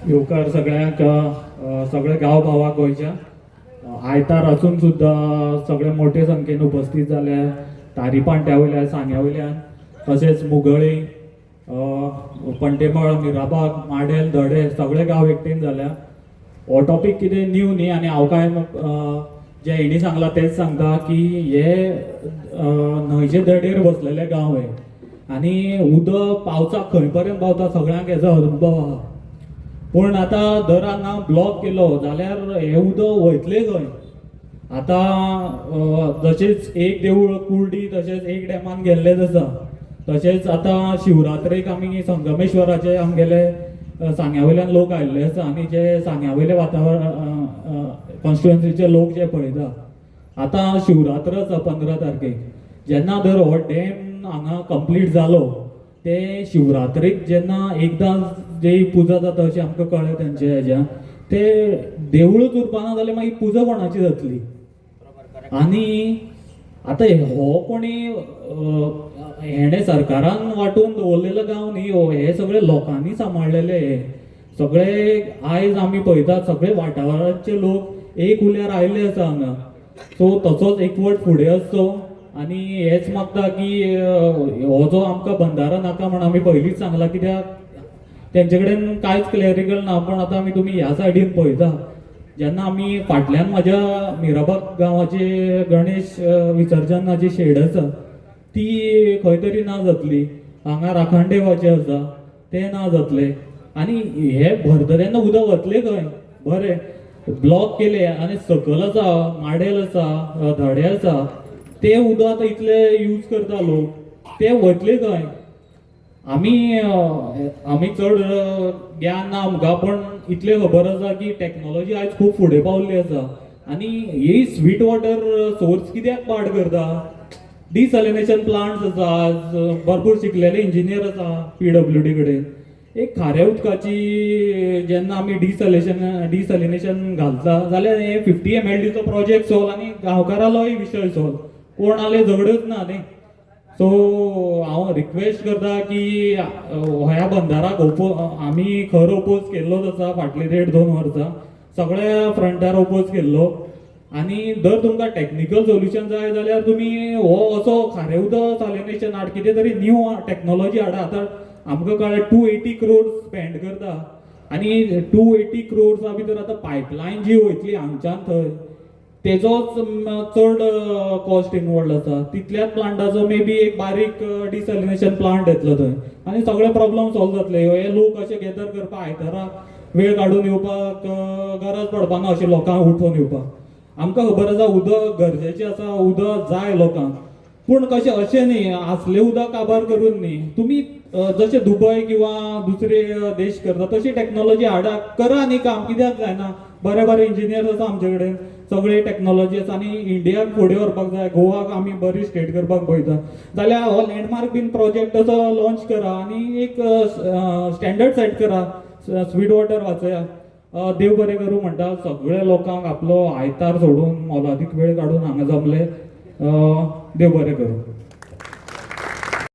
येवकार सगळ्यांक सगळे गांव भावाक गोंयच्या आयतार असून सुद्धा सगळे मोठे संख्येन उपस्थित जाले तारीपांट्या वयल्यान सांग्या वयल्यान तशेंच मुगळी पंटेमळ मिराबाग माडेल धडे सगळे गांव एकठांय जाल्या. हो टॉपीक कितें न्यू न्ही आनी हांव काय जे हेणी सांगला तेच सांगता की हे न्हंयचे दडेर बसलेले गांव हे आनी उदक पावसाक खंय पर्यंत पावता सगळ्यांक हेजो अनुभव आहा. पूण आतां दर हांगा ब्लॉक केलो जाल्यार हे उदक वयतले खंय. आतां जशेंच एक देवूळ कुर्डी तशेंच एक डॅमान गेल्लेच आसा तशेंच आतां शिवरात्रेक आमी संगमेश्वराचे आमगेले सांग्या वयल्यान लोक आयिल्ले आसा आनी जे सांग्या वयले वातावरण कॉन्स्टिट्युएन्सीचे लोक जे पळयता आतां शिवरात्र आसा 15 तारखेक जेन्ना जर हो डॅम हांगा कंप्लीट जालो ते शिवरात्रेक जेन्ना एकदां जी पुजा जाता अशें आमकां कळ्ळें तेंचे हेज्या ते देवूळच उरपाना जाल्यार मागीर पुजा कोणाची जातली. आनी आतां हो कोणी हेणे सरकारान वांटून दवरलेलो गांव न्ही हो, हे सगळे लोकांनी सांबाळलेले. हे सगळे आयज आमी पळयतात सगळे वाठाराचे लोक एक उल्यार आयिल्ले आसा हांगा. सो तसोच एकवट फुडें आसचो आनी हेच मागता की हो जो आमकां बंधारो नाका म्हण आमी पयलींच सांगला कित्याक तेंचे कडेन कांयच क्लॅरिकल ना. पण आतां आमी तुमी ह्या सायडीन पळयता जेन्ना आमी फाटल्यान म्हाज्या मिराबाग गांवाची गणेश विसर्जनाची शेड आसा ती खंय तरी ना जातली. हांगा राखणदेवाचें आसा तें ना जातलें आनी हे भरता तेन्ना उदक वतलें खंय. बरें ब्लॉक केले आनी सकल आसा माडेल आसा धडे आसा ते उदक आतां इतले यूज करता लोक ते वतले खंय. आमी चड ज्ञान ना आमकां पण इतलें खबर आसा की टॅक्नॉलॉजी आयज खूब फुडें पावल्ली आसा आनी ही स्वीट वॉटर सोर्स कित्याक पाड करता. डिसॅलिनेशन प्लांट्स आसा आज भरपूर शिकलेले इंजिनियर आसा PWD कडेन. एक खाऱ्या उदकाची जेन्ना आमी डिसॅलिनेशन घालता जाल्यार हे 50 mld चो प्रोजेक्ट सॉल्व आनी गांवकारालोय विशय सॉल्व कोण आले झगडच ना न्ही. सो हांव रिक्वेस्ट करता की ह्या बंधाराक आमी खर ओपोज केल्लोच आसा फाटली 1.5-2 वर्सां सगळ्या फ्रंटार ओपोज केल्लो. आनी जर तुमकां टॅक्निकल सोल्युशन जाय जाल्यार तुमी हो असो खारें उदक सॅलिनेशन हाड कितें तरी न्यू टॅक्नॉलॉजी हाडा. आतां आमकां कळ्ळें 280 crores स्पेंड करता आनी 280 crores भितर आतां पायपलायन जी वयतली हांगच्यान थंय तेजोच चड कॉस्ट इनवॉल्ड आसा. तितल्याच प्लांटाचो मे बी एक बारीक डिसॅलिनेशन प्लांट येतलो थंय आनी सगळे प्रॉब्लेम सॉल्व जातले. हे लोक अशे गॅदर करपाक आयतारा वेळ काडून येवपाक गरज पडपाना अशें लोकांक उठोवन येवपाक. आमकां खबर आसा उदक गरजेचें आसा उदक जाय लोकांक पूण कशें अशें न्ही आसलें उदक काबार करून न्ही तुमी जशें दुबय किंवा दुसरे देश करता तशी टॅक्नॉलॉजी हाडा करा आनी काम कित्याक जायना. बरे बरे इंजिनियर्स आसा आमचे कडेन सगळे टॅक्नॉलॉजी आसा आनी इंडियाक फुडें व्हरपाक जाय. गोवाक आमी बरी स्टेट करपाक पळयता जाल्यार हो लँडमार्क बीन प्रोजेक्ट असो लॉन्च करा आनी एक स्टँडर्ड सेट करा. स्वीट वॉटर वाचया. देव बरें करूं म्हणटा सगळे लोकांक आपलो आयतार सोडून मोलादीक वेळ काडून हांगा जमले. देव बरें करूं.